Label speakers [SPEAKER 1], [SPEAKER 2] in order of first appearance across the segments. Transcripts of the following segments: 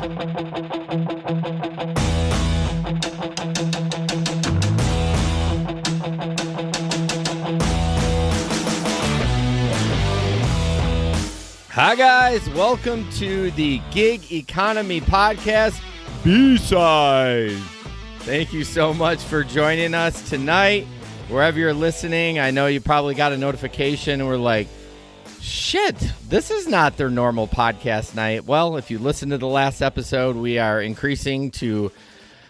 [SPEAKER 1] Hi guys, welcome to the Gig Economy Podcast B-Side. Thank you so much for joining us tonight. Wherever you're listening, I know you probably got a notification and we're like, shit, this is not their normal podcast night. Well, if you listen to the last episode, we are increasing to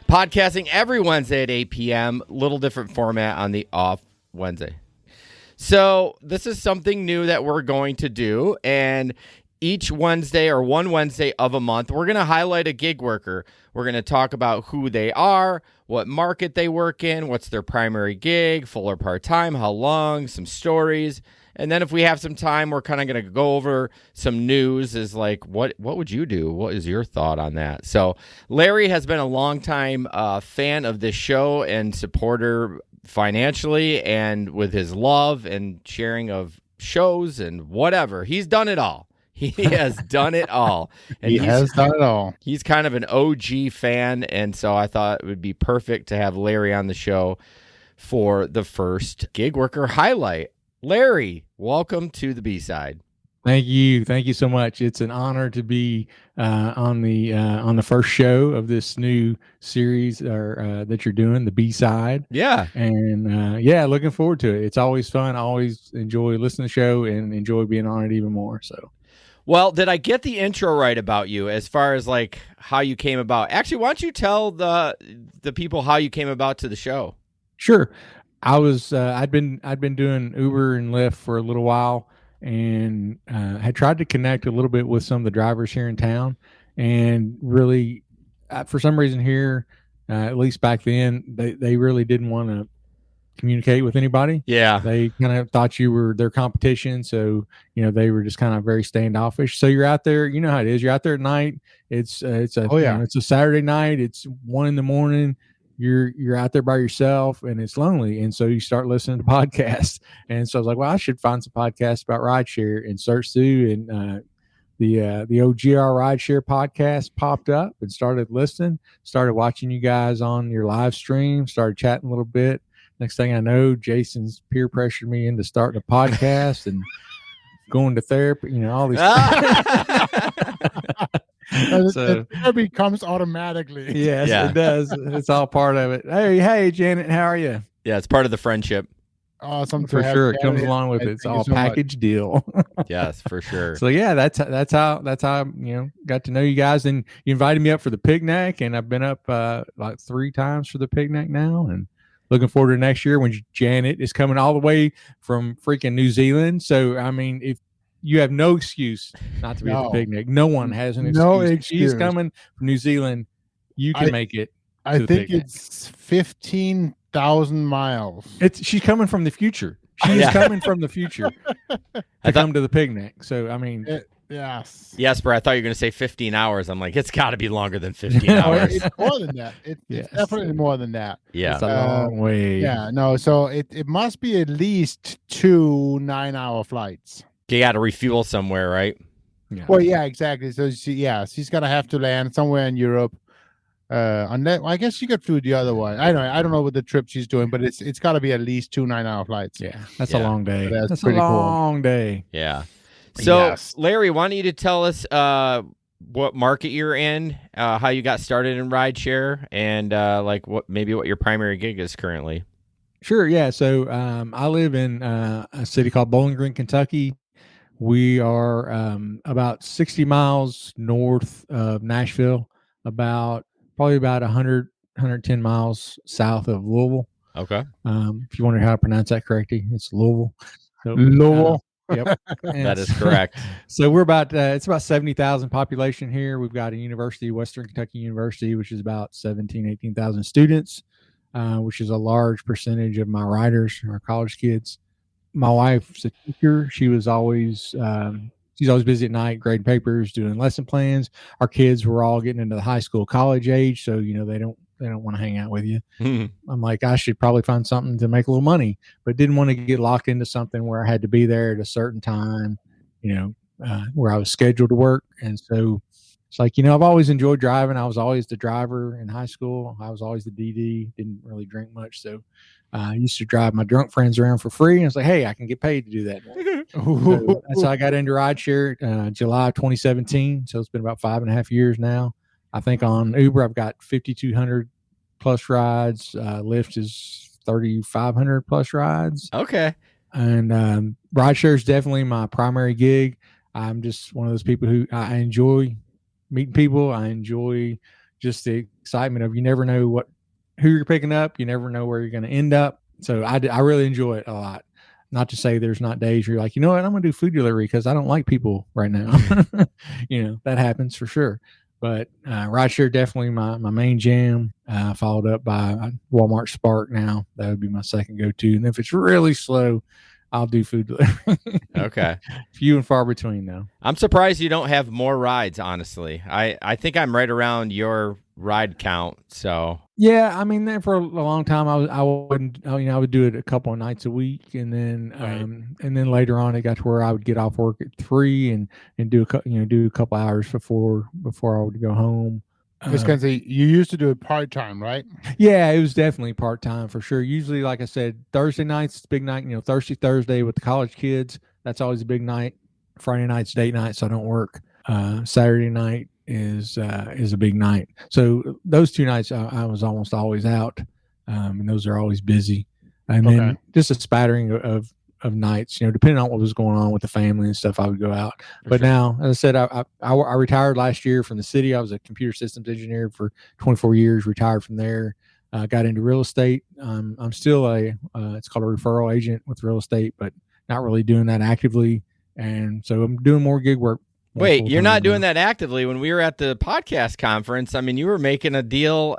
[SPEAKER 1] podcasting every Wednesday at 8 p.m. Little different format on the off Wednesday. So this is something new that we're going to do, and each Wednesday or one Wednesday of a month, we're going to highlight a gig worker. We're going to talk about who they are, what market they work in, what's their primary gig, full or part-time, how long, some stories. And then if we have some time, we're kind of going to go over some news is like, what would you do? What is your thought on that? So Larry has been a longtime fan of this show and supporter financially and with his love and sharing of shows and whatever. He's done it all. He has done it all. And
[SPEAKER 2] he has done it all.
[SPEAKER 1] He's kind of an OG fan, and so I thought it would be perfect to have Larry on the show for the first gig worker highlight. Larry, welcome to the B-Side.
[SPEAKER 2] Thank you so much. It's an honor to be on the first show of this new series that you're doing, the B-Side.
[SPEAKER 1] Yeah,
[SPEAKER 2] and looking forward to it. It's always fun. I always enjoy listening to the show and enjoy being on it even more. So,
[SPEAKER 1] well, did I get the intro right about you as far as like how you came about? Actually, why don't you tell the people how you came about to the show?
[SPEAKER 2] Sure. I was I'd been doing Uber and Lyft for a little while. And had tried to connect a little bit with some of the drivers here in town, and really, for some reason here, at least back then, they really didn't want to communicate with anybody.
[SPEAKER 1] Yeah,
[SPEAKER 2] they kind of thought you were their competition, so they were just kind of very standoffish. So you're out there, you know how it is. You're out there at night. It's a Saturday night. It's 1 a.m. You're out there by yourself and it's lonely. And so you start listening to podcasts. And so I was like, well, I should find some podcasts about rideshare and search through. And the OGR rideshare podcast popped up and started listening, started watching you guys on your live stream, started chatting a little bit. Next thing I know, Jason's peer pressured me into starting a podcast and going to therapy, all these
[SPEAKER 3] So therapy comes automatically.
[SPEAKER 2] Yes, yeah. It does. It's all part of it. Hey, Janet, how are you?
[SPEAKER 1] Yeah, it's part of the friendship.
[SPEAKER 3] Awesome,
[SPEAKER 2] for sure. It comes along with it. It's all package deal.
[SPEAKER 1] Yes, for sure.
[SPEAKER 2] So yeah, that's how got to know you guys, and you invited me up for the picnic, and I've been up like 3 times for the picnic now, and looking forward to next year when Janet is coming all the way from freaking New Zealand. So I mean, if you have no excuse not to be at the picnic. No one has an excuse.
[SPEAKER 3] No excuse.
[SPEAKER 2] She's coming from New Zealand. You can make it.
[SPEAKER 3] I think it's 15,000 miles.
[SPEAKER 2] She's coming from the future. She is coming from the future to come to the picnic. So, I mean.
[SPEAKER 3] Yes.
[SPEAKER 1] Yes, bro. I thought you were going to say 15 hours. I'm like, it's got to be longer than 15 hours.
[SPEAKER 3] It's more than that. It's definitely more than that.
[SPEAKER 1] Yeah.
[SPEAKER 2] It's a long way.
[SPEAKER 3] Yeah. No, so it must be at least 2 9-hour flights.
[SPEAKER 1] You got to refuel somewhere, right?
[SPEAKER 3] Yeah. Well, yeah, exactly. So she's gonna have to land somewhere in Europe. Unless I guess she could flew the other one. I don't know what the trip she's doing, but it's got to be at least 2 9-hour flights.
[SPEAKER 2] Yeah, that's a long day.
[SPEAKER 3] That's
[SPEAKER 2] pretty a long day.
[SPEAKER 1] Yeah. So, Larry, why don't you tell us what market you're in, how you got started in rideshare, and what your primary gig is currently.
[SPEAKER 2] Sure. Yeah. So I live in a city called Bowling Green, Kentucky. We are about 60 miles north of Nashville, probably about 100, 110 miles south of Louisville.
[SPEAKER 1] Okay.
[SPEAKER 2] If you wonder how to pronounce that correctly, it's Louisville. So,
[SPEAKER 3] Louisville.
[SPEAKER 2] Yep.
[SPEAKER 1] That is correct.
[SPEAKER 2] So we're it's about 70,000 population here. We've got a university, Western Kentucky University, which is about 18,000 students, which is a large percentage of my riders, our college kids. My wife's a teacher. She's always busy at night, grading papers, doing lesson plans. Our kids were all getting into the high school, college age, so they don't want to hang out with you. Mm-hmm. I'm like, I should probably find something to make a little money, but didn't want to get locked into something where I had to be there at a certain time, where I was scheduled to work. And so it's like, I've always enjoyed driving. I was always the driver in high school. I was always the DD, didn't really drink much. So I used to drive my drunk friends around for free. And it's like, hey, I can get paid to do that. So that's how I got into rideshare, July 2017. So it's been about 5.5 years now. I think on Uber, I've got 5,200 plus rides. Lyft is 3,500 plus rides.
[SPEAKER 1] Okay.
[SPEAKER 2] And rideshare is definitely my primary gig. I'm just one of those people who I enjoy meeting people. I enjoy just the excitement of, you never know who you're picking up. You never know where you're going to end up. So I really enjoy it a lot. Not to say there's not days where you're like, you know what, I'm going to do food delivery because I don't like people right now. That happens for sure. But rideshare definitely my main jam, followed up by Walmart Spark now. That would be my second go-to. And if it's really slow, I'll do food delivery.
[SPEAKER 1] Okay.
[SPEAKER 2] Few and far between, though.
[SPEAKER 1] I'm surprised you don't have more rides, honestly. I think I'm right around your ride count. So
[SPEAKER 2] yeah, I mean, for a long time, I would do it a couple of nights a week, and then later on, it got to where I would get off work at 3 and do a couple hours before I would go home.
[SPEAKER 3] I was going to say, you used to do it part-time, right?
[SPEAKER 2] Yeah, it was definitely part-time for sure. Usually, like I said, Thursday nights, big night, Thursday with the college kids. That's always a big night. Friday night's date night, so I don't work. Saturday night is a big night. So those 2 nights I was almost always out. And those are always busy. And then just a spattering of nights, depending on what was going on with the family and stuff, I would go out. But now, as I said, I retired last year from the city. I was a computer systems engineer for 24 years, retired from there, got into real estate. I'm still it's called a referral agent with real estate, but not really doing that actively. And so I'm doing more gig work.
[SPEAKER 1] Wait, you're not doing that actively. When we were at the podcast conference, I mean, you were making a deal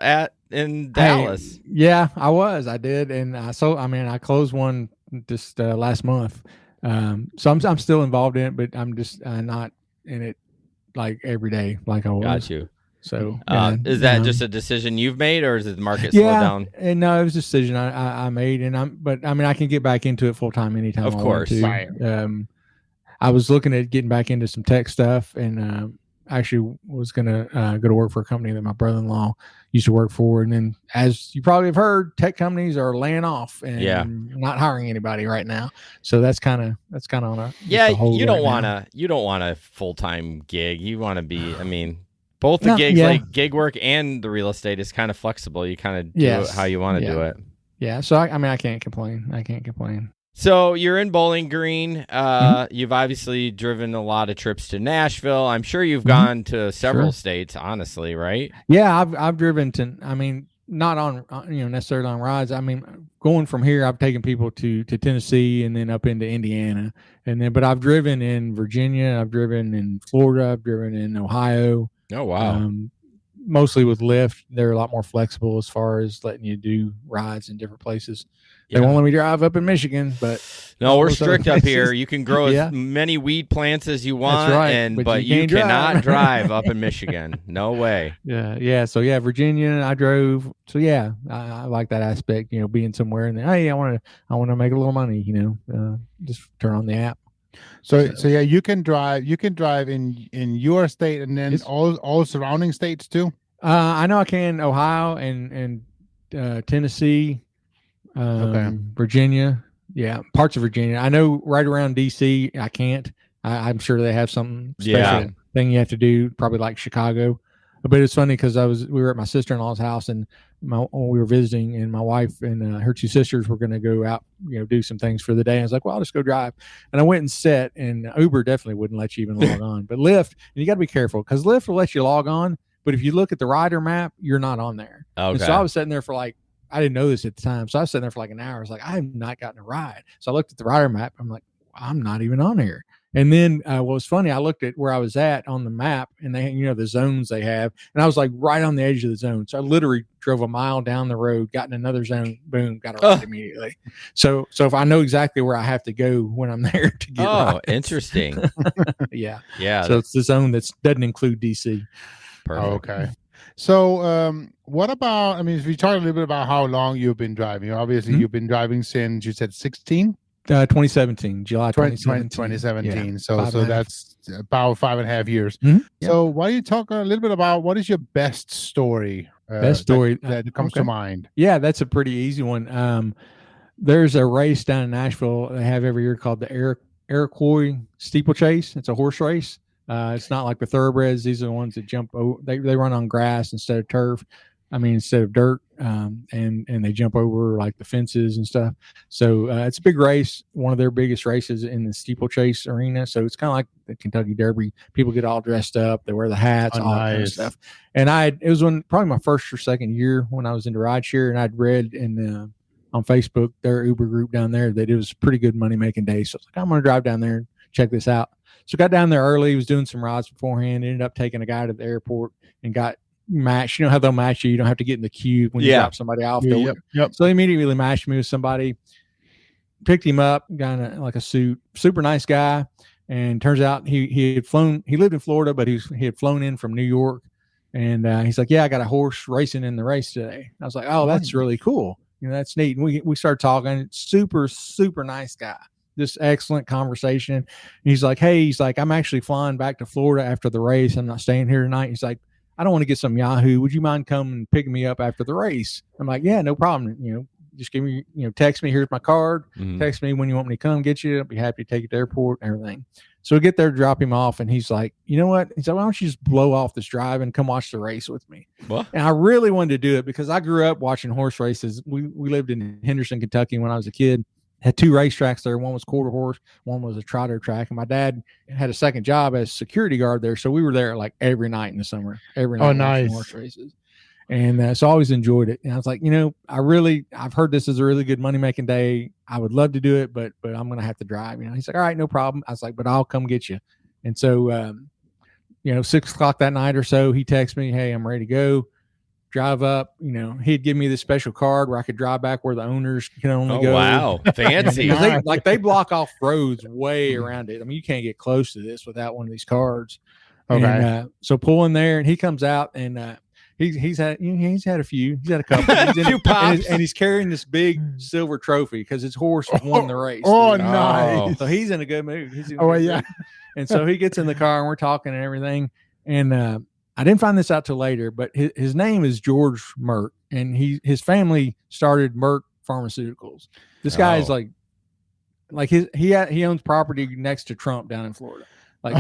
[SPEAKER 1] in Dallas.
[SPEAKER 2] Yeah, I was. I did. And I closed one just last month. So I'm still involved in it, but I'm just not in it like every day like I was.
[SPEAKER 1] Got you.
[SPEAKER 2] So
[SPEAKER 1] is that just a decision you've made, or is it the market slowed down?
[SPEAKER 2] And no, it was a decision I made, but I can get back into it full time anytime.
[SPEAKER 1] Of course.
[SPEAKER 2] I want to. I was looking at getting back into some tech stuff, and actually was going to go to work for a company that my brother-in-law used to work for. And then, as you probably have heard, tech companies are laying off and not hiring anybody right now. So that's kind of on a
[SPEAKER 1] you don't want a full-time gig. You want to be, both the gigs, like gig work and the real estate, is kind of flexible. You kind of do it how you want to do it.
[SPEAKER 2] Yeah. So I can't complain.
[SPEAKER 1] So you're in Bowling Green. You've obviously driven a lot of trips to Nashville. I'm sure you've gone to several states, honestly, right?
[SPEAKER 2] Yeah, I've driven to. Not on necessarily on rides. Going from here, I've taken people to Tennessee and then up into Indiana, but I've driven in Virginia. I've driven in Florida. I've driven in Ohio.
[SPEAKER 1] Oh wow.
[SPEAKER 2] Mostly with Lyft. They're a lot more flexible as far as letting you do rides in different places. They won't let me drive up in Michigan, but
[SPEAKER 1] no, we're strict up here. You can grow as many weed plants as you want,
[SPEAKER 2] that's right,
[SPEAKER 1] but you cannot drive up in Michigan. No way.
[SPEAKER 2] Yeah. So Virginia, I drove. So I like that aspect. Being somewhere and then, hey, I want to make a little money. Just turn on the app.
[SPEAKER 3] So you can drive. You can drive in your state and then all surrounding states too.
[SPEAKER 2] I know I can. Ohio and Tennessee. Virginia, parts of Virginia. I know right around DC, I can't. I'm sure they have some special thing you have to do, probably like Chicago. But it's funny because we were at my sister-in-law's house and we were visiting, and my wife and her 2 sisters were going to go out, do some things for the day. I was like, well, I'll just go drive. And I went and sat, and Uber definitely wouldn't let you even log on. But Lyft, and you got to be careful because Lyft will let you log on, but if you look at the rider map, you're not on there. Okay. And so I was sitting there for I didn't know this at the time. So I was sitting there for an hour. I was like, I have not gotten a ride. So I looked at the rider map. I'm like, I'm not even on here. And then what was funny, I looked at where I was at on the map, and they, the zones they have, and I was right on the edge of the zone. So I literally drove a mile down the road, got in another zone, boom, got a ride immediately. So if I know exactly where I have to go when I'm there to get rides.
[SPEAKER 1] Interesting.
[SPEAKER 2] Yeah. So it's the zone that doesn't include DC.
[SPEAKER 1] Perfect.
[SPEAKER 3] Okay. So, what about, if you talk a little bit about how long you've been driving, obviously you've been driving since, you said 16?
[SPEAKER 2] 2017, July 2017.
[SPEAKER 3] 2017.
[SPEAKER 2] Yeah,
[SPEAKER 3] so that's about 5.5 years.
[SPEAKER 2] Mm-hmm. Yep.
[SPEAKER 3] So why don't you talk a little bit about what is your best story? That comes to mind.
[SPEAKER 2] Yeah, that's a pretty easy one. There's a race down in Nashville they have every year called the Iroquois Steeplechase. It's a horse race. It's not like the thoroughbreds. These are the ones that jump. They run on grass instead of turf. Instead of dirt, and they jump over like the fences and stuff. So it's a big race, one of their biggest races in the steeplechase arena. So it's kind of like the Kentucky Derby. People get all dressed up, they wear the hats, all that kind of stuff. And it was probably my first or second year when I was into rideshare, and I'd read on Facebook their Uber group down there that it was a pretty good money making day. So I was like, I'm going to drive down there and check this out. So got down there early, was doing some rides beforehand, ended up taking a guy to the airport and got match. You know how they'll match you. You don't have to get in the queue when you drop somebody off.
[SPEAKER 3] Yep.
[SPEAKER 2] So they immediately matched me with somebody, picked him up, got in like a suit, super nice guy. And turns out he had flown, he lived in Florida, but he had flown in from New York. And he's like, yeah, I got a horse racing in the race today. I was like, oh, that's really cool. That's neat. And we started talking. Super, super nice guy. Just excellent conversation. And he's like, hey, I'm actually flying back to Florida after the race. I'm not staying here tonight. He's like, I don't want to get some Yahoo. Would you mind coming and picking me up after the race? I'm like, yeah, no problem. Just give me, text me. Here's my card. Mm-hmm. Text me when you want me to come get you. I'll be happy to take you to the airport and everything. So we get there, drop him off, and he's like, you know what? He's like, why don't you just blow off this drive and come watch the race with me? What? And I really wanted to do it because I grew up watching horse races. We lived in Henderson, Kentucky when I was a kid. Had two racetracks there. One was quarter horse, one was a trotter track. And my dad had a second job as security guard there. So we were there like every night in the summer, every night.
[SPEAKER 3] Oh, nice.
[SPEAKER 2] Horse races. And so I always enjoyed it. And I was like, I've heard this is a really good money-making day. I would love to do it, but I'm going to have to drive. He's like, all right, no problem. I was like, but I'll come get you. And so, 6:00 that night or so, he texted me, hey, I'm ready to go. Drive up, he'd give me this special card where I could drive back where the owners can only go.
[SPEAKER 1] Wow, fancy!
[SPEAKER 2] They block off roads way around it. You can't get close to this without one of these cards.
[SPEAKER 3] Okay.
[SPEAKER 2] And, so pull in there, and he comes out, and he's had a few. He's had a couple.
[SPEAKER 1] Few pops.
[SPEAKER 2] And he's carrying this big silver trophy because his horse won the race.
[SPEAKER 3] Oh, nice!
[SPEAKER 2] So he's in a good mood.
[SPEAKER 3] Yeah.
[SPEAKER 2] And so he gets in the car, and we're talking and everything, and I didn't find this out till later, but his name is George Merck, and his family started Merck Pharmaceuticals. This guy is he owns property next to Trump down in Florida,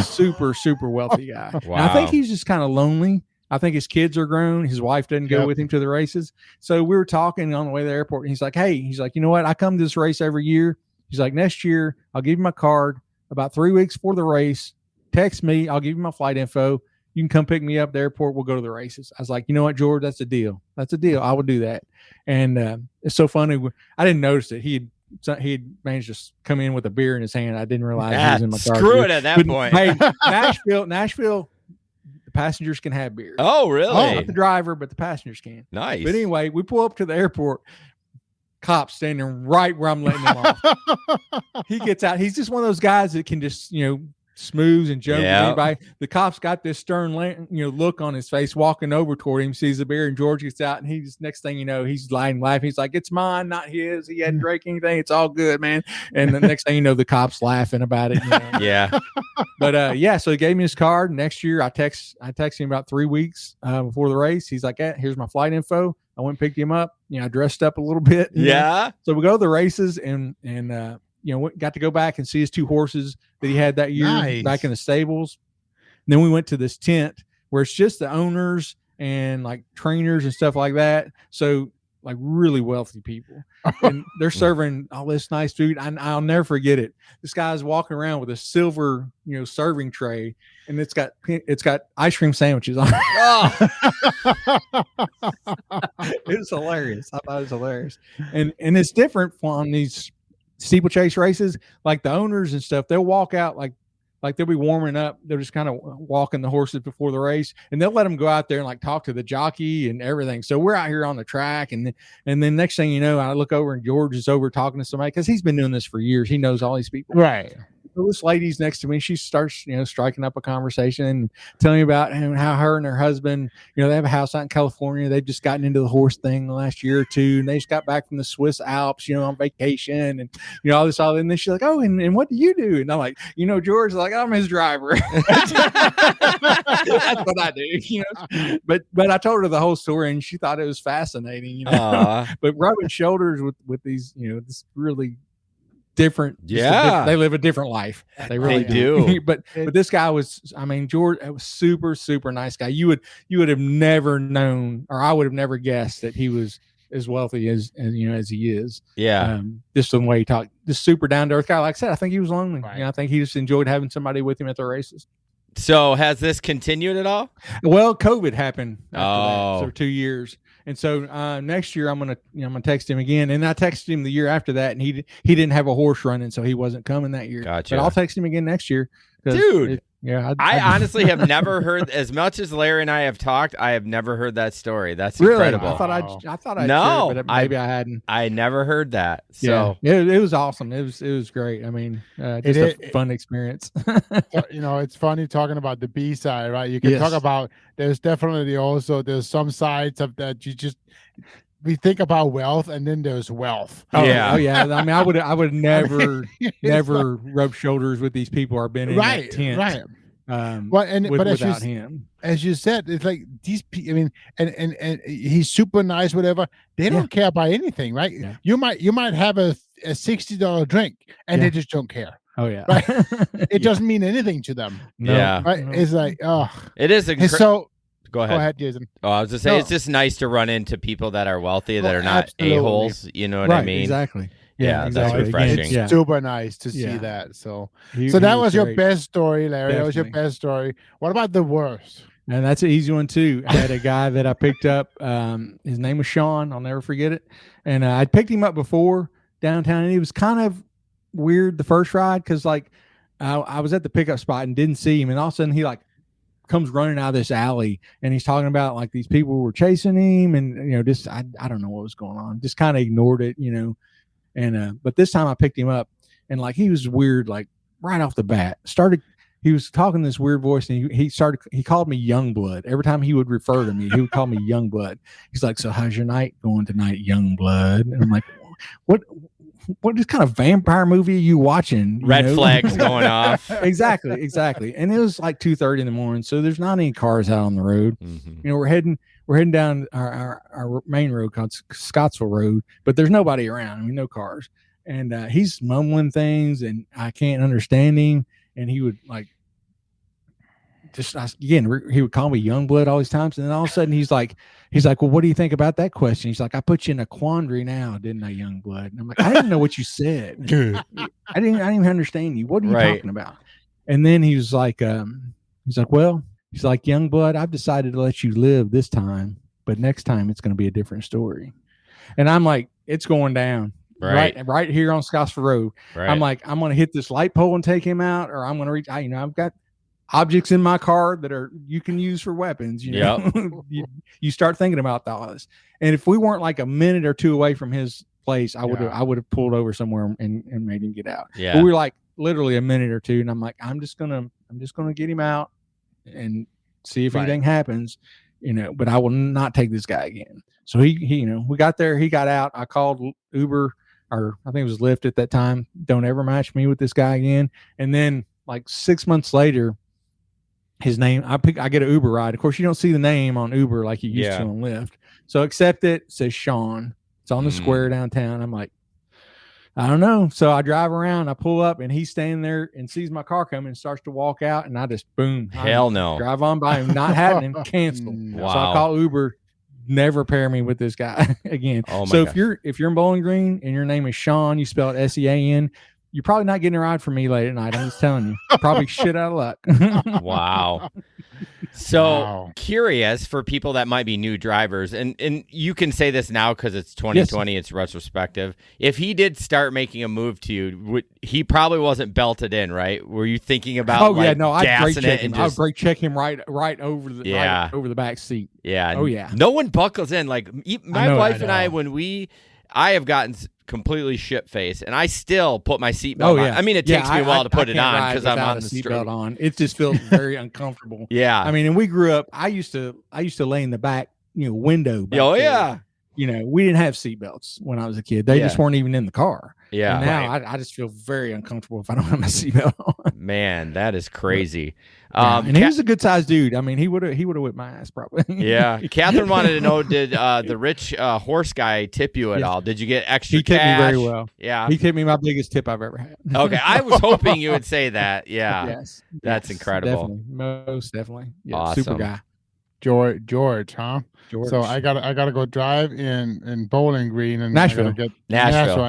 [SPEAKER 2] super, super wealthy guy. Wow. And I think he's just kind of lonely. I think his kids are grown. His wife doesn't go with him to the races. So we were talking on the way to the airport, and he's like, hey, you know what? I come to this race every year. He's like, next year, I'll give you my card about 3 weeks before the race. Text me. I'll give you my flight info. You can come pick me up at the airport. We'll go to the races. I was like, you know what, George, that's a deal. I would do that. And it's so funny. I didn't notice it. He'd managed to come in with a beer in his hand. I didn't realize he was in my car.
[SPEAKER 1] Screw it at that point.
[SPEAKER 2] Hey, Nashville, the passengers can have beer.
[SPEAKER 1] Oh, really?
[SPEAKER 2] Not the driver, but the passengers can.
[SPEAKER 1] Nice.
[SPEAKER 2] But anyway, we pull up to the airport. Cops standing right where I'm letting him off. He gets out. He's just one of those guys that can just, smooth and joke with anybody. The cop's got this stern, look on his face, walking over toward him, sees the beer, and George gets out, and he's next thing you know, he's laughing. He's like, "It's mine, not his. He hadn't drank anything. It's all good, man." And the next thing you know, the cop's laughing about it.
[SPEAKER 1] Yeah.
[SPEAKER 2] But so he gave me his card. Next year, I text him about 3 weeks before the race. He's like, "Here's my flight info." I went and picked him up. I dressed up a little bit.
[SPEAKER 1] Yeah.
[SPEAKER 2] So we go to the races and got to go back and see his two horses that he had that year back in the stables. And then we went to this tent where it's just the owners and like trainers and stuff like that. So like really wealthy people, and they're serving all this nice food. I'll never forget it. This guy's walking around with a silver, serving tray, and it's got ice cream sandwiches on it. Oh. It was hilarious. I thought it was hilarious. And it's different from these steeplechase races. Like the owners and stuff, they'll walk out like they'll be warming up. They're just kind of walking the horses before the race, and they'll let them go out there and like talk to the jockey and everything. So we're out here on the track, and then next thing you know, I look over and George is over talking to somebody because he's been doing this for years. He knows all these people.
[SPEAKER 3] Right.
[SPEAKER 2] this lady's next to me. She starts, striking up a conversation and telling me about how her and her husband, they have a house out in California. They've just gotten into the horse thing the last year or two, and they just got back from the Swiss Alps, on vacation, and all this, all. And then she's like, "Oh, and what do you do?" And I'm like, George, like, I'm his driver. That's what I do. But I told her the whole story, and she thought it was fascinating. But rubbing shoulders with these, this really different. They live a different life. They really do. But this guy was, George, it was super, super nice guy. You would have never known, or I would have never guessed that he was as wealthy as he is. Yeah. Just the way he talked, just super down to earth guy. Like I said, I think he was lonely. Right. I think he just enjoyed having somebody with him at the races.
[SPEAKER 1] So has this continued at all?
[SPEAKER 2] Well, COVID happened after that, so 2 years. And so next year I'm gonna text him again, and I texted him the year after that, and he didn't have a horse running, so he wasn't coming that year.
[SPEAKER 1] Gotcha.
[SPEAKER 2] But I'll text him again next year,
[SPEAKER 1] dude. I honestly have never heard, as much as Larry and I have talked, I have never heard that story. That's incredible.
[SPEAKER 2] I thought I'd no, share, but maybe I hadn't.
[SPEAKER 1] I never heard that. So
[SPEAKER 2] it was awesome. It was great. Just a fun experience.
[SPEAKER 3] It's funny talking about the B side, right? You can talk about. There's definitely also some sides of that we think about wealth, and then there's wealth.
[SPEAKER 2] I would never rub shoulders with these people or been in that tent.
[SPEAKER 3] Right.
[SPEAKER 2] Without him,
[SPEAKER 3] as you said, it's like these people. And he's super nice. Whatever, they don't care about anything, right? Yeah. You might have a $60 drink, and they just don't care.
[SPEAKER 2] Oh yeah,
[SPEAKER 3] right. It doesn't mean anything to them.
[SPEAKER 1] No. Yeah,
[SPEAKER 3] right? It's like
[SPEAKER 1] it is.
[SPEAKER 3] So
[SPEAKER 1] go ahead,
[SPEAKER 3] Jason.
[SPEAKER 1] Oh, I was just saying, it's just nice to run into people that are wealthy that are not a-holes. You know what I mean?
[SPEAKER 2] Exactly.
[SPEAKER 1] Yeah, exactly. That's refreshing.
[SPEAKER 3] It's super nice to see that. So that was your best story, Larry. Definitely. That was your best story. What about the worst?
[SPEAKER 2] And that's an easy one too. I had a guy that I picked up. His name was Sean. I'll never forget it. And I'd picked him up before downtown, and he was kind of weird the first ride because I was at the pickup spot and didn't see him, and all of a sudden he comes running out of this alley, and he's talking about like these people were chasing him, and just I don't know what was going on. Just kind of ignored it, And but this time I picked him up, and he was weird, right off the bat. He was talking this weird voice, and he called me Youngblood. Every time he would refer to me, he would call me Youngblood. He's like, "So how's your night going tonight, Youngblood?" And I'm like, "What kind of vampire movie are you watching?"
[SPEAKER 1] Red flags going off.
[SPEAKER 2] Exactly. And it was 2:30 in the morning, so there's not any cars out on the road. Mm-hmm. We're heading down our main road called Scottsville Road, but there's nobody around. No cars. And he's mumbling things, and I can't understand him. And he would he would call me Youngblood all these times, and then all of a sudden he's like, "Well, what do you think about that question?" He's like, "I put you in a quandary now, didn't I, Youngblood?" And I'm like, "I didn't know what you said. I didn't even understand you. What are you talking about?" And then he was like, "Well," he's like, "Youngblood, I've decided to let you live this time, but next time it's going to be a different story." And I'm like, "It's going down." Right here on Scottsville Road. Right. I'm like, I'm going to hit this light pole and take him out, or I'm going to reach. I've got objects in my car that you can use for weapons. You start thinking about all this. And if we weren't a minute or two away from his place, I would have pulled over somewhere and made him get out. Yeah. But we were literally a minute or two, and I'm like, I'm just gonna get him out and see if anything happens. But I will not take this guy again. So he we got there, he got out. I called Uber, or I think it was Lyft at that time. Don't ever match me with this guy again. And then 6 months later, his name, I get an Uber ride. Of course, you don't see the name on Uber like you used to on Lyft. So accept it. It says Sean. It's on the square downtown. I'm like, I don't know. So I drive around, I pull up, and he's standing there and sees my car coming and starts to walk out, and I just boom.
[SPEAKER 1] Hell no.
[SPEAKER 2] Drive on by him, not happening, cancel. Wow. So I call Uber, never pair me with this guy again. Oh my so gosh. If you're in Bowling Green and your name is Sean, you spell it Sean, you're probably not getting a ride from me late at night. I'm just telling you. Probably shit out of luck.
[SPEAKER 1] Wow. So curious for people that might be new drivers, and you can say this now because it's 2020, it's retrospective. If he did start making a move to you, he probably wasn't belted in, right? Were you thinking about
[SPEAKER 2] I'd
[SPEAKER 1] brake check him.
[SPEAKER 2] I'd brake check him right over the over the back seat.
[SPEAKER 1] Yeah.
[SPEAKER 2] Oh yeah.
[SPEAKER 1] No one buckles in. My wife and I, when we I have gotten completely shit-faced, and I still put my seatbelt on. I mean, it takes me a while to put it on because I'm on the
[SPEAKER 2] seatbelt on. It just feels very uncomfortable.
[SPEAKER 1] Yeah.
[SPEAKER 2] I mean, and we grew up. I used to lay in the back, window.
[SPEAKER 1] Oh yeah.
[SPEAKER 2] We didn't have seatbelts when I was a kid. They just weren't even in the car.
[SPEAKER 1] Yeah.
[SPEAKER 2] And now I just feel very uncomfortable if I don't have my seatbelt on.
[SPEAKER 1] Man, that is crazy.
[SPEAKER 2] And he was a good sized dude. I mean, he would have whipped my ass probably.
[SPEAKER 1] Yeah. Catherine wanted to know, did the rich horse guy tip you at all? Did you get extra cash?
[SPEAKER 2] He tipped me very well.
[SPEAKER 1] Yeah.
[SPEAKER 2] He tipped me my biggest tip I've ever had.
[SPEAKER 1] Okay. I was hoping you would say that. Yeah.
[SPEAKER 2] Yes.
[SPEAKER 1] That's incredible.
[SPEAKER 2] Definitely. Most definitely. Yeah.
[SPEAKER 1] Awesome.
[SPEAKER 2] Super guy.
[SPEAKER 3] George, huh?
[SPEAKER 2] George.
[SPEAKER 3] So I gotta go drive in Bowling Green and
[SPEAKER 2] Nashville.
[SPEAKER 3] I gotta get
[SPEAKER 1] Nashville.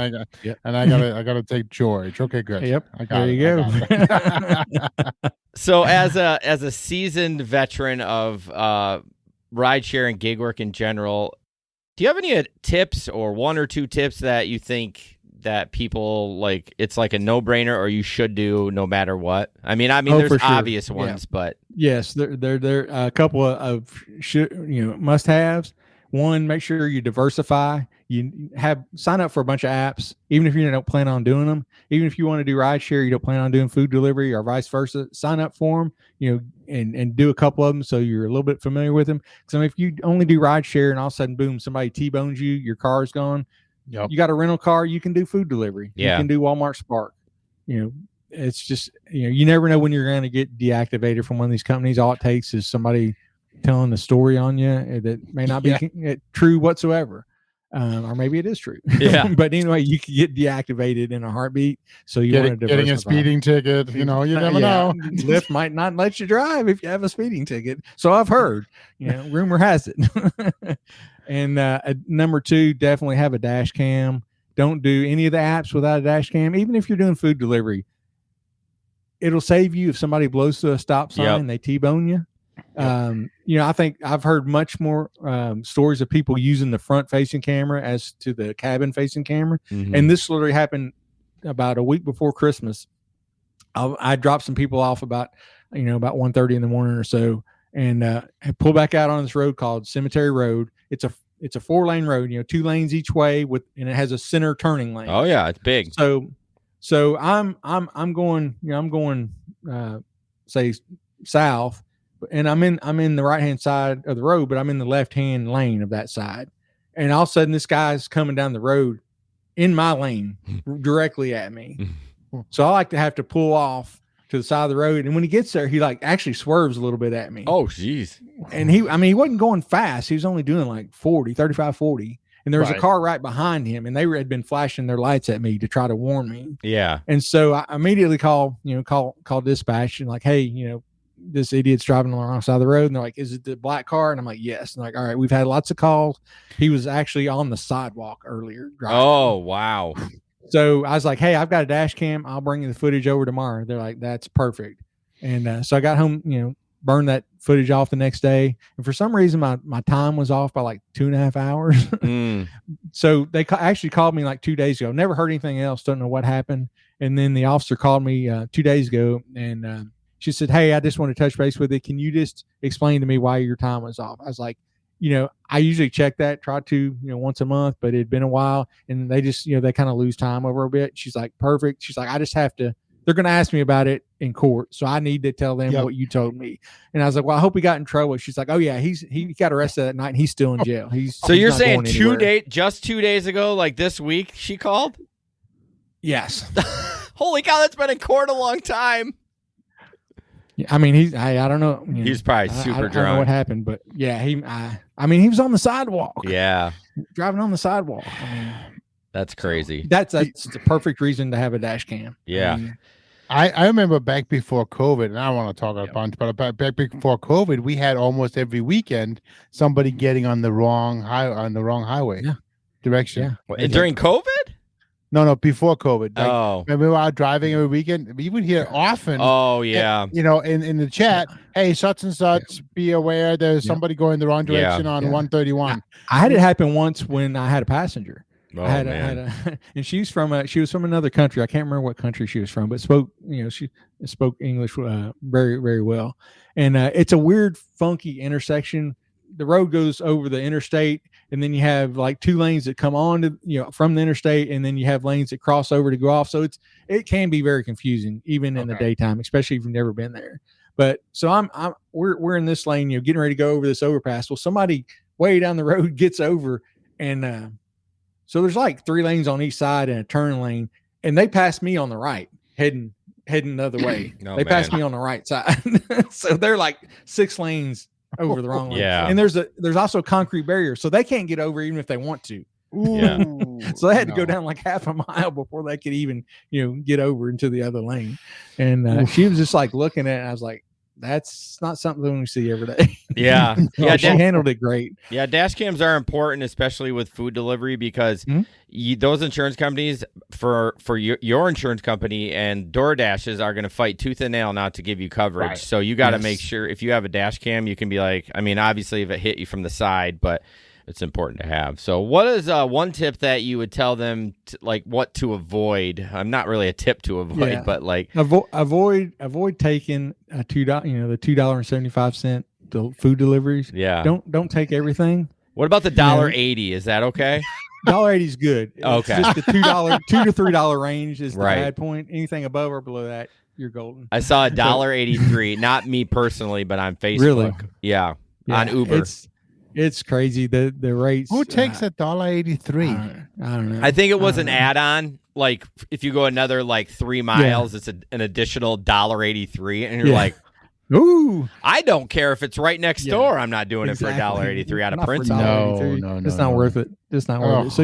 [SPEAKER 3] And I gotta take George. Okay, good.
[SPEAKER 2] Yep.
[SPEAKER 3] There
[SPEAKER 2] you go.
[SPEAKER 1] So as a seasoned veteran of rideshare and gig work in general, do you have any tips or one or two tips that you think that people like? It's like a no-brainer, or you should do no matter what. I mean, there's obvious ones, but
[SPEAKER 2] yes, there a couple of must-haves. One, make sure you diversify. You sign up for a bunch of apps, even if you don't plan on doing them. Even if you want to do rideshare, you don't plan on doing food delivery or vice versa. Sign up for them, and do a couple of them so you're a little bit familiar with them. Because if you only do rideshare and all of a sudden, boom, somebody T-bones you, your car's gone.
[SPEAKER 3] Yep.
[SPEAKER 2] You got a rental car, you can do food delivery.
[SPEAKER 1] Yeah.
[SPEAKER 2] You can do Walmart Spark. It's just, you never know when you're going to get deactivated from one of these companies. All it takes is somebody telling a story on you that may not be true whatsoever. Or maybe it is true.
[SPEAKER 1] Yeah.
[SPEAKER 2] But anyway, you can get deactivated in a heartbeat. So you want to diversify.
[SPEAKER 3] Getting a speeding ticket, you never know.
[SPEAKER 2] Lyft might not let you drive if you have a speeding ticket. So I've heard, rumor has it. And number two, definitely have a dash cam. Don't do any of the apps without a dash cam. Even if you're doing food delivery, it'll save you if somebody blows through a stop sign and they T-bone you. I think I've heard much more stories of people using the front-facing camera as to the cabin-facing camera.
[SPEAKER 1] Mm-hmm.
[SPEAKER 2] And this literally happened about a week before Christmas. I dropped some people off about 1:30 in the morning or so, and I pulled back out on this road called Cemetery Road. It's a 4-lane road, 2 lanes each way and it has a center turning lane.
[SPEAKER 1] Oh yeah, it's big.
[SPEAKER 2] So I'm going say south, and I'm in the right hand side of the road, but I'm in the left hand lane of that side. And all of a sudden this guy's coming down the road in my lane directly at me. So I like to have to pull off to the side of the road. And when he gets there, he actually swerves a little bit at me.
[SPEAKER 1] Oh, geez.
[SPEAKER 2] And he wasn't going fast. He was only doing like 35, 40. And there was a car right behind him, and they had been flashing their lights at me to try to warn me.
[SPEAKER 1] Yeah.
[SPEAKER 2] And so I immediately call dispatch and hey, this idiot's driving on the wrong side of the road. And they're like, is it the black car? And I'm like, yes. And they're like, all right, we've had lots of calls. He was actually on the sidewalk earlier. Driving.
[SPEAKER 1] Oh, wow.
[SPEAKER 2] So I was like, hey, I've got a dash cam. I'll bring you the footage over tomorrow. They're like, that's perfect. And so I got home, burned that footage off the next day. And for some reason, my time was off by like 2.5 hours. So they actually called me like 2 days ago. Never heard anything else. Don't know what happened. And then the officer called me 2 days ago, and she said, hey, I just want to touch base with you. Can you just explain to me why your time was off? I was like, I usually check that, try to, once a month, but it had been a while, and they just, they kind of lose time over a bit. She's like, perfect. She's like, I just have to, they're going to ask me about it in court. So I need to tell them what you told me. And I was like, well, I hope he got in trouble. She's like, oh yeah, he got arrested that night and he's still in jail.
[SPEAKER 1] So you're saying 2 days, just 2 days ago, like this week she called?
[SPEAKER 2] Yes.
[SPEAKER 1] Holy cow. That's been in court a long time.
[SPEAKER 2] I mean, I don't know.
[SPEAKER 1] He's probably super drunk.
[SPEAKER 2] I don't know what happened, but yeah, he was on the sidewalk.
[SPEAKER 1] Yeah.
[SPEAKER 2] Driving on the sidewalk.
[SPEAKER 1] That's crazy.
[SPEAKER 2] That's the perfect reason to have a dash cam.
[SPEAKER 1] Yeah.
[SPEAKER 3] I remember back before COVID, and I don't want to talk a bunch, but back before COVID, we had almost every weekend somebody getting on the wrong highway direction.
[SPEAKER 1] Yeah. During COVID?
[SPEAKER 3] No, before COVID.
[SPEAKER 1] Remember
[SPEAKER 3] we were out driving every weekend. We would hear often.
[SPEAKER 1] Oh yeah.
[SPEAKER 3] In the chat, hey, such and such, be aware there's somebody going the wrong direction on 131.
[SPEAKER 2] I had it happen once when I had a passenger.
[SPEAKER 1] Oh,
[SPEAKER 2] and she was from another country. I can't remember what country she was from, but she spoke English very, very well. And it's a weird, funky intersection the road goes over the interstate, and then you have like 2 lanes that come on to, from the interstate, and then you have lanes that cross over to go off. So it can be very confusing even in the daytime, especially if you've never been there. But so we're in this lane, getting ready to go over this overpass. Well, somebody way down the road gets over, and so there's like 3 lanes on each side and a turn lane, and they pass me on the right, heading the other way. They pass me on the right side. So they're like 6 lanes over the wrong lane.
[SPEAKER 1] Yeah.
[SPEAKER 2] And there's also a concrete barrier, so they can't get over even if they want to.
[SPEAKER 1] Yeah.
[SPEAKER 2] So they had to go down like half a mile before they could even, get over into the other lane. And she was just like looking at it, and I was like, that's not something we see every day.
[SPEAKER 1] Yeah. Yeah.
[SPEAKER 2] She handled it great.
[SPEAKER 1] Yeah. Dash cams are important, especially with food delivery, because those insurance companies for your insurance company and DoorDashes are going to fight tooth and nail not to give you coverage. Right. So you got to make sure if you have a dash cam, you can be like, I mean, obviously if it hit you from the side, but it's important to have. So what is one tip that you would tell them what to avoid? I'm not really a tip to avoid, but like
[SPEAKER 2] avoid taking the $2.75 food deliveries.
[SPEAKER 1] Yeah.
[SPEAKER 2] Don't take everything.
[SPEAKER 1] What about the $1.80? Is that okay?
[SPEAKER 2] $1.80 is good.
[SPEAKER 1] Okay.
[SPEAKER 2] It's just the $2 to $3 range is the bad point. Anything above or below that, you're golden.
[SPEAKER 1] I saw $1.83, not me personally, but on Facebook. Really? Yeah. On Uber.
[SPEAKER 2] It's crazy the rates.
[SPEAKER 3] Who takes $1.83?
[SPEAKER 2] I don't know.
[SPEAKER 1] I think it was an add-on. Like if you go another 3 miles, it's an additional $1.83, and you're like,
[SPEAKER 2] ooh!
[SPEAKER 1] I don't care if it's right next door. I'm not doing it for $1.83 out of principle.
[SPEAKER 2] No, it's not worth it. It's not worth it. So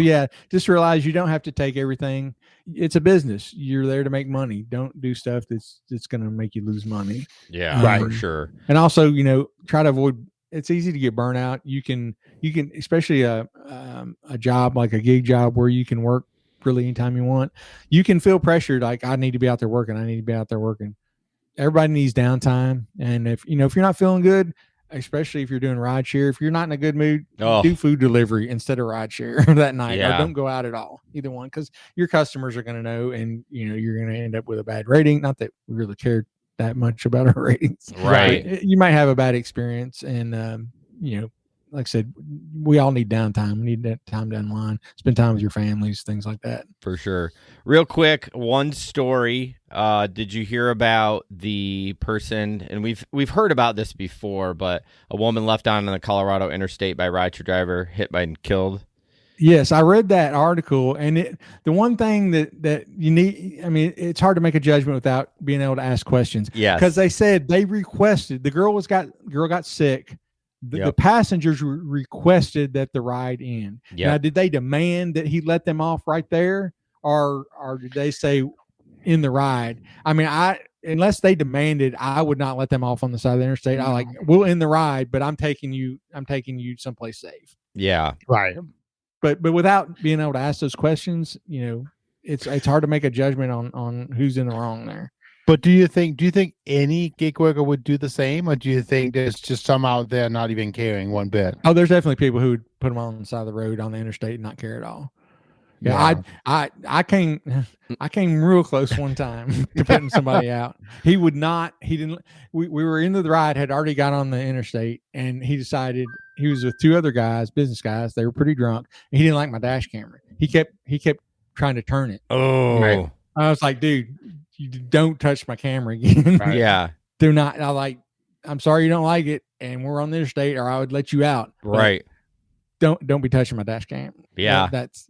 [SPEAKER 2] just realize you don't have to take everything. It's a business. You're there to make money. Don't do stuff that's going to make you lose money.
[SPEAKER 1] Yeah, for sure.
[SPEAKER 2] And also, try to avoid. It's easy to get burnout. You can, especially a job like a gig job where you can work really anytime you want. You can feel pressured. Like I need to be out there working. Everybody needs downtime. And if you're not feeling good, especially if you're doing ride share, if you're not in a good mood, do food delivery instead of ride share that night. Or don't go out at all. Either one, because your customers are going to know, and you're going to end up with a bad rating. Not that we really care that much about our ratings,
[SPEAKER 1] right?
[SPEAKER 2] You might have a bad experience, and like I said, we all need downtime. We need that time to unwind, spend time with your families, things like that.
[SPEAKER 1] For sure. Real quick, one story. Did you hear about the person? And we've heard about this before, but a woman left on the Colorado interstate by a rideshare driver, hit by and killed.
[SPEAKER 2] Yes, I read that article, and the one thing that you need, I mean, it's hard to make a judgment without being able to ask questions.
[SPEAKER 1] Yes,
[SPEAKER 2] because they said they requested, the girl got sick. The passengers requested that the ride end. Now, did they demand that he let them off right there, or did they say in the ride? I mean, unless they demanded, I would not let them off on the side of the interstate. We'll end the ride, but I'm taking you someplace safe.
[SPEAKER 1] Yeah,
[SPEAKER 3] right.
[SPEAKER 2] But without being able to ask those questions, it's hard to make a judgment on who's in the wrong there.
[SPEAKER 3] But do you think any gig worker would do the same, or do you think there's just some out there not even caring one bit?
[SPEAKER 2] Oh, there's definitely people who would put them on the side of the road on the interstate and not care at all. Yeah. I came real close one time to putting somebody out. He didn't. We were into the ride, had already got on the interstate, and he decided he was with 2 other guys, business guys. They were pretty drunk, and he didn't like my dash camera. He kept trying to turn it.
[SPEAKER 1] Oh,
[SPEAKER 2] right. I was like, dude, you don't touch my camera again.
[SPEAKER 1] Right. Yeah,
[SPEAKER 2] do not. I'm sorry you don't like it, and we're on the interstate, or I would let you out.
[SPEAKER 1] Right.
[SPEAKER 2] Don't be touching my dash cam.
[SPEAKER 1] Yeah.
[SPEAKER 2] That's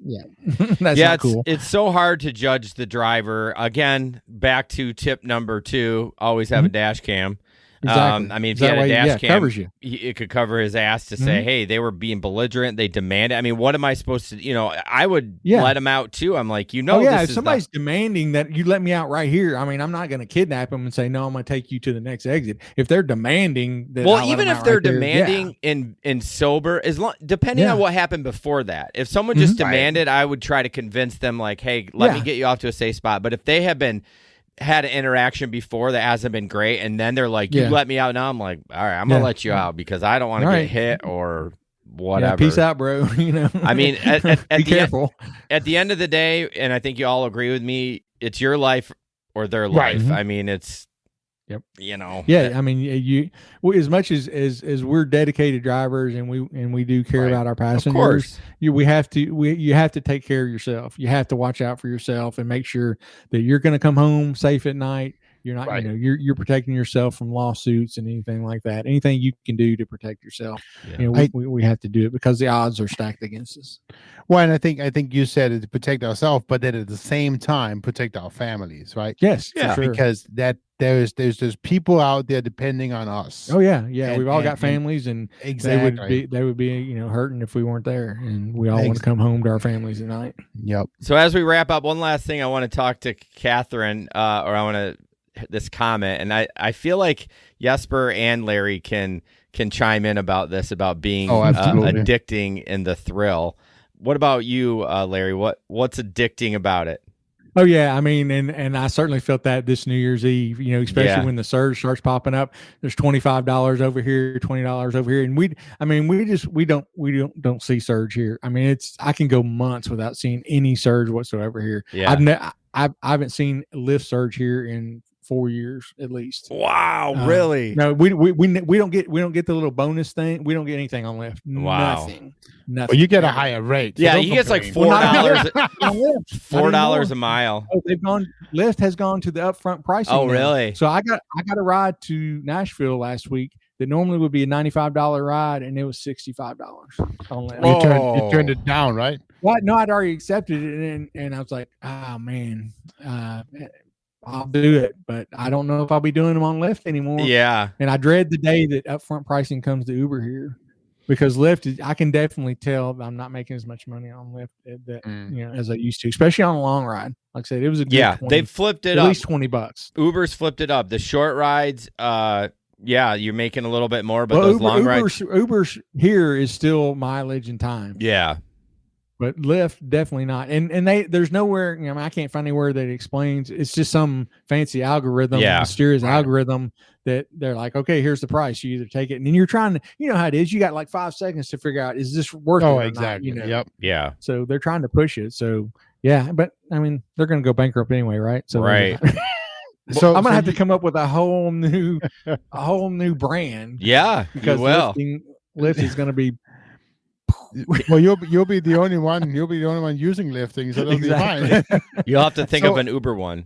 [SPEAKER 2] not cool.
[SPEAKER 1] It's so hard to judge the driver. Again, back to tip number 2, always have a dash cam.
[SPEAKER 2] Exactly.
[SPEAKER 1] I mean, if you had a dash cam,
[SPEAKER 2] covers you.
[SPEAKER 1] It could cover his ass to say, hey, they were being belligerent. They demanded. I mean, what am I supposed to, I would let him out too. I'm like,
[SPEAKER 2] if somebody's demanding that you let me out right here, I mean, I'm not going to kidnap them and say, no, I'm going to take you to the next exit. If they're demanding that,
[SPEAKER 1] even if they're demanding in sober, depending on what happened before that, if someone just demanded, I would try to convince them like, hey, let me get you off to a safe spot. But if they have had an interaction before that hasn't been great, and then they're like, you let me out now, I'm like, all right, I'm gonna let you out because I don't want to get hit or whatever.
[SPEAKER 2] Peace out, bro.
[SPEAKER 1] I mean,
[SPEAKER 2] be careful.
[SPEAKER 1] At the end of the day, and I think you all agree with me, it's your life or their life. I mean, it's
[SPEAKER 2] Yep.
[SPEAKER 1] Yeah.
[SPEAKER 2] I mean, as much as we're dedicated drivers and we do care about our passengers, you have to take care of yourself. You have to watch out for yourself and make sure that you're going to come home safe at night. You're not, you're protecting yourself from lawsuits and anything like that. Anything you can do to protect yourself, we have to do it because the odds are stacked against us.
[SPEAKER 3] Well, and I think you said it to protect ourselves, but then at the same time protect our families, right?
[SPEAKER 2] Yes,
[SPEAKER 3] for sure. Because there's people out there depending on us.
[SPEAKER 2] Oh yeah. We've all got families, and
[SPEAKER 3] exactly
[SPEAKER 2] they would be hurting if we weren't there, and we all want to come home to our families at night.
[SPEAKER 3] Yep.
[SPEAKER 1] So as we wrap up, one last thing I want to talk to Catherine, or I want to this comment, and I feel like Jesper and Larry can chime in about this, about being addicting in the thrill. What about you, Larry? What's addicting about it?
[SPEAKER 2] Oh yeah, I mean, and I certainly felt that this New Year's Eve, especially when the surge starts popping up. There's $25 over here, $20 over here, and we don't see surge here. I mean, I can go months without seeing any surge whatsoever here.
[SPEAKER 1] Yeah,
[SPEAKER 2] I haven't seen lift surge here in 4 years at least.
[SPEAKER 1] Wow, really?
[SPEAKER 2] No, we don't get the little bonus thing. We don't get anything on lift.
[SPEAKER 1] Wow.
[SPEAKER 2] Nothing.
[SPEAKER 3] Well, you get a higher rate.
[SPEAKER 1] So he gets like $4. $4 a mile.
[SPEAKER 2] Oh, Lyft has gone to the upfront pricing.
[SPEAKER 1] Oh, really?
[SPEAKER 2] So I got a ride to Nashville last week that normally would be a $95 ride, and it was $65 on Lyft.
[SPEAKER 3] You turned it down, right?
[SPEAKER 2] Well, no, I'd already accepted it, and I was like, oh man, I'll do it, but I don't know if I'll be doing them on Lyft anymore.
[SPEAKER 1] Yeah.
[SPEAKER 2] And I dread the day that upfront pricing comes to Uber here, because Lyft, I can definitely tell I'm not making as much money on Lyft as I used to, especially on a long ride. Like I said, it was a good 20,
[SPEAKER 1] they've flipped it up.
[SPEAKER 2] At least $20.
[SPEAKER 1] Uber's flipped it up. The short rides, you're making a little bit more, but those long rides.
[SPEAKER 2] Uber's here is still mileage and time.
[SPEAKER 1] Yeah.
[SPEAKER 2] But Lyft, definitely not. And there's nowhere, I can't find anywhere that explains. It's just some fancy algorithm, mysterious algorithm that they're like, okay, here's the price. You either take it, and then you're trying to, you know how it is. You got like 5 seconds to figure out, is this worth it or
[SPEAKER 3] exactly.
[SPEAKER 2] not?
[SPEAKER 3] Yep.
[SPEAKER 1] Yeah.
[SPEAKER 2] So they're trying to push it. So yeah, but I mean, they're going to go bankrupt anyway, right? So
[SPEAKER 1] right.
[SPEAKER 2] So I'm going to have to come up with a whole new brand.
[SPEAKER 1] Yeah.
[SPEAKER 2] Because Lyft is going to be.
[SPEAKER 3] Well, you'll be the only one. You'll be the only one using Lyfting, so it'll be fine.
[SPEAKER 1] You'll have to think of an Uber one.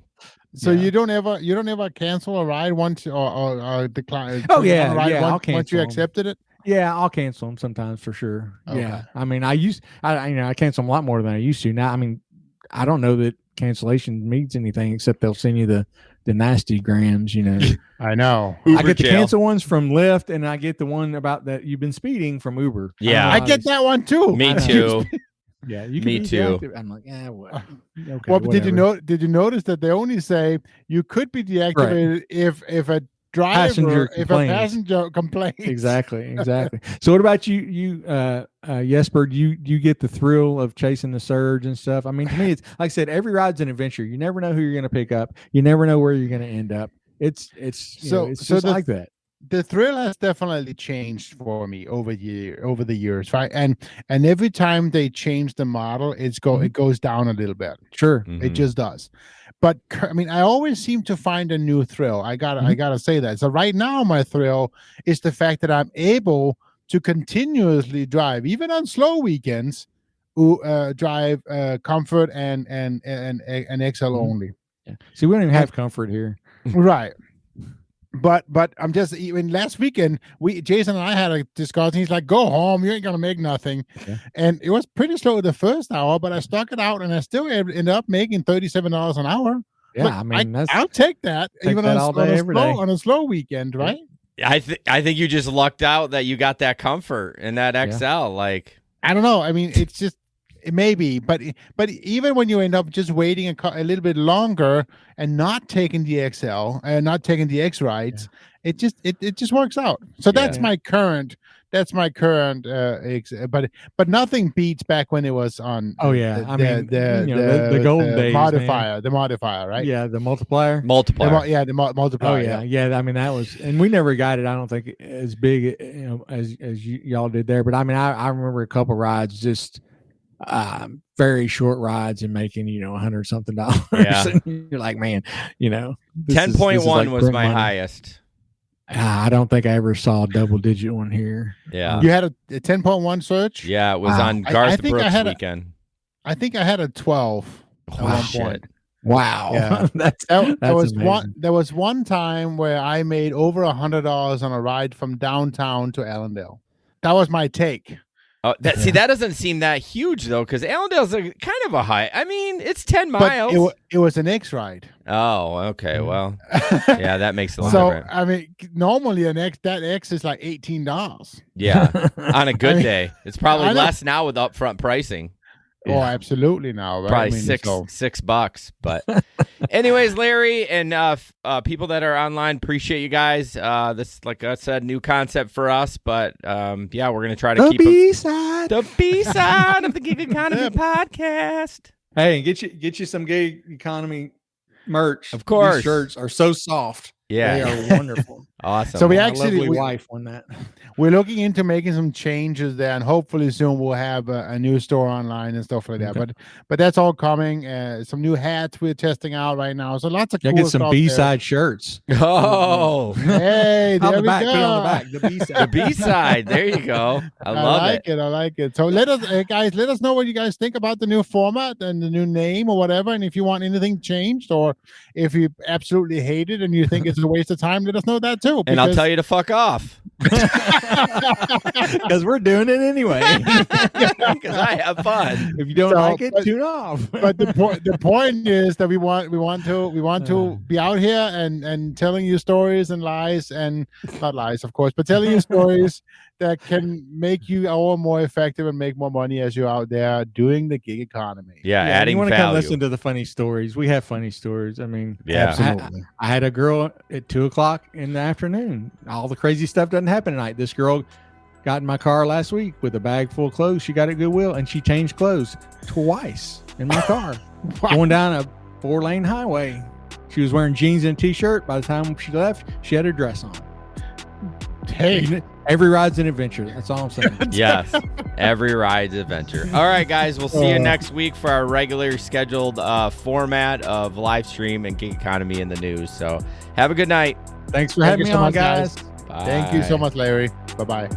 [SPEAKER 3] So you don't ever cancel a ride once or decline.
[SPEAKER 2] Oh yeah, I'll cancel
[SPEAKER 3] once you accepted it.
[SPEAKER 2] Yeah, I'll cancel them sometimes for sure. Okay. Yeah, I mean, I cancel them a lot more than I used to. Now, I mean, I don't know that cancellation means anything except they'll send you the nasty grams,
[SPEAKER 3] I know.
[SPEAKER 2] Uber I get the cancel ones from Lyft, and I get the one about that you've been speeding from Uber.
[SPEAKER 1] Yeah,
[SPEAKER 3] I get that one too.
[SPEAKER 1] Me too.
[SPEAKER 2] Yeah, you can
[SPEAKER 1] me too.
[SPEAKER 2] Deactive. I'm like, what? Okay,
[SPEAKER 3] well, but did you notice that they only say you could be deactivated if a passenger complains.
[SPEAKER 2] Exactly. So what about you Jesper, do you get the thrill of chasing the surge and stuff? I mean, to me, it's like I said, every ride's an adventure. You never know who you're going to pick up. You never know where you're going to end up. It's just like that.
[SPEAKER 3] The thrill has definitely changed for me over the years, right? And every time they change the model, it goes down a little bit.
[SPEAKER 2] Sure,
[SPEAKER 3] it just does. But I mean, I always seem to find a new thrill. I gotta say that. So right now, my thrill is the fact that I'm able to continuously drive, even on slow weekends, drive Comfort and XL only.
[SPEAKER 2] Yeah. See, we don't even have Comfort here,
[SPEAKER 3] right? But I'm just, even last weekend, Jason and I had a discussion. He's like, "Go home, you ain't gonna make nothing." Yeah. And it was pretty slow the first hour, but I stuck it out, and I still ended up making $37 an hour.
[SPEAKER 2] Yeah, I mean,
[SPEAKER 3] I'll take that even on a slow weekend, right?
[SPEAKER 1] I think you just lucked out that you got that Comfort and that XL. Like,
[SPEAKER 3] I don't know. I mean, it's just. Maybe, but even when you end up just waiting a little bit longer and not taking the XL and not taking the X rides, it just works out. So that's my current. But nothing beats back when it was on.
[SPEAKER 2] Oh yeah, the golden days,
[SPEAKER 3] modifier, the modifier, right?
[SPEAKER 2] Yeah, the multiplier.
[SPEAKER 3] The multiplier.
[SPEAKER 2] Oh yeah. I mean, that was, and we never got it. I don't think as big, as y'all did there. But I mean, I remember a couple rides just very short rides and making, $100 something.
[SPEAKER 1] Yeah.
[SPEAKER 2] And you're like, man,
[SPEAKER 1] 10.1 was my highest.
[SPEAKER 2] I don't think I ever saw a double digit one here.
[SPEAKER 1] Yeah.
[SPEAKER 3] You had a 10.1 search?
[SPEAKER 1] Yeah, it was on Garth Brooks weekend.
[SPEAKER 3] I think I had a 12 at one point.
[SPEAKER 2] Wow.
[SPEAKER 3] Yeah.
[SPEAKER 2] that's amazing.
[SPEAKER 3] There was one time where I made over $100 on a ride from downtown to Allendale. That was my take.
[SPEAKER 1] Oh, see, that doesn't seem that huge though, because Allendale's kind of a high. I mean, it's 10 miles.
[SPEAKER 3] But it was an X ride.
[SPEAKER 1] Oh, okay. Well, yeah, that makes a lot
[SPEAKER 3] so,
[SPEAKER 1] difference.
[SPEAKER 3] I mean, normally that X is like $18.
[SPEAKER 1] Yeah, on a good day, it's probably less now with upfront pricing.
[SPEAKER 3] Oh, absolutely now. Right?
[SPEAKER 1] Probably $6. But anyways, Larry and people that are online, appreciate you guys. This, like I said, new concept for us. But yeah, we're going to try to keep the B-side of the Gig Economy podcast.
[SPEAKER 2] Hey, get you some Gig Economy merch.
[SPEAKER 1] Of course.
[SPEAKER 2] These shirts are so soft.
[SPEAKER 1] Yeah.
[SPEAKER 2] They are wonderful.
[SPEAKER 1] Awesome.
[SPEAKER 3] So
[SPEAKER 2] my lovely wife won that.
[SPEAKER 3] We're looking into making some changes there, and hopefully soon we'll have a new store online and stuff like that.
[SPEAKER 2] Okay.
[SPEAKER 3] But that's all coming. Some new hats we're testing out right now. So lots of cool
[SPEAKER 2] get some
[SPEAKER 3] stuff
[SPEAKER 2] B-side shirts.
[SPEAKER 1] Oh,
[SPEAKER 3] hey, there we go.
[SPEAKER 2] Put it on the back. The B-side.
[SPEAKER 1] The B-side. There you go. I love it.
[SPEAKER 3] I like it. So let us know what you guys think about the new format and the new name or whatever. And if you want anything changed, or if you absolutely hate it and you think it's a waste of time, let us know that too.
[SPEAKER 1] And I'll tell you to fuck off.
[SPEAKER 2] Because we're doing it anyway.
[SPEAKER 1] Because I have fun.
[SPEAKER 2] If you don't like it, tune off.
[SPEAKER 3] But the point is that we want to be out here and telling you stories and lies, and not lies, of course, but telling you stories that can make you more effective and make more money as you're out there doing the gig economy.
[SPEAKER 1] Yeah, adding
[SPEAKER 2] you want to
[SPEAKER 1] value.
[SPEAKER 2] come listen to the funny stories. We have funny stories. I mean,
[SPEAKER 1] yeah,
[SPEAKER 3] absolutely.
[SPEAKER 2] I had a girl at 2:00 in the afternoon. All the crazy stuff doesn't happen tonight. This girl got in my car last week with a bag full of clothes. She got at Goodwill and she changed clothes twice in my car. Going down a 4-lane highway. She was wearing jeans and a t-shirt. By the time she left, she had her dress on.
[SPEAKER 3] Hey,
[SPEAKER 2] every ride's an adventure. That's all I'm saying.
[SPEAKER 1] Yes, every ride's adventure. All right, guys, we'll see you next week for our regular scheduled format of live stream and gig economy in the news. So have a good night.
[SPEAKER 2] Thanks for having me on, guys.
[SPEAKER 1] Bye.
[SPEAKER 3] Thank you so much, Larry. Bye-bye.